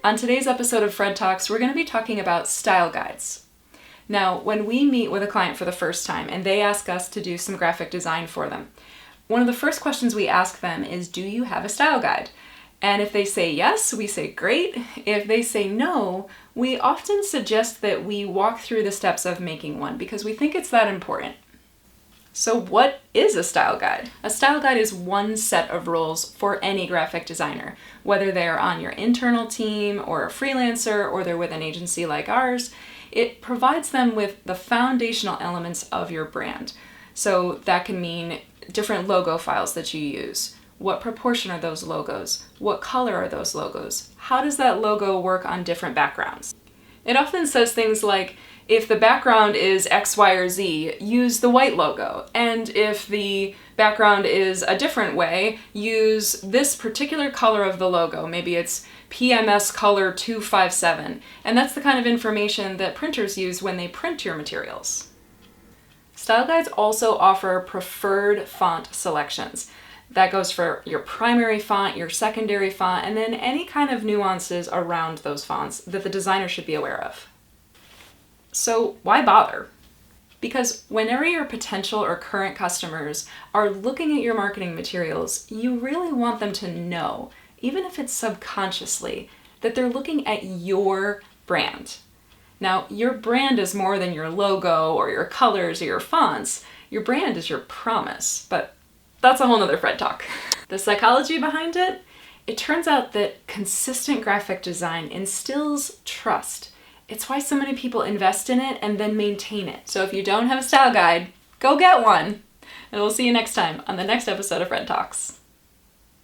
On today's episode of FredTalks, we're going to be talking about style guides. Now, when we meet with a client for the first time and they ask us to do some graphic design for them, one of the first questions we ask them is, do you have a style guide? And if they say yes, we say great. If they say no, we often suggest that we walk through the steps of making one because we think it's that important. So what is a style guide? A style guide is one set of rules for any graphic designer, whether they're on your internal team or a freelancer or they're with an agency like ours. It provides them with the foundational elements of your brand. So that can mean different logo files that you use. What proportion are those logos? What color are those logos? How does that logo work on different backgrounds? It often says things like, if the background is X, Y, or Z, use the white logo. And if the background is a different way, use this particular color of the logo. Maybe it's PMS color 257. And that's the kind of information that printers use when they print your materials. Style guides also offer preferred font selections. That goes for your primary font, your secondary font, and then any kind of nuances around those fonts that the designer should be aware of. So why bother? Because whenever your potential or current customers are looking at your marketing materials, you really want them to know, even if it's subconsciously, that they're looking at your brand. Now, your brand is more than your logo or your colors or your fonts. Your brand is your promise, but that's a whole nother Fred talk. The psychology behind it? It turns out that consistent graphic design instills trust. It's why so many people invest in it and then maintain it. So if you don't have a style guide, go get one. And we'll see you next time on the next episode of Fred Talks.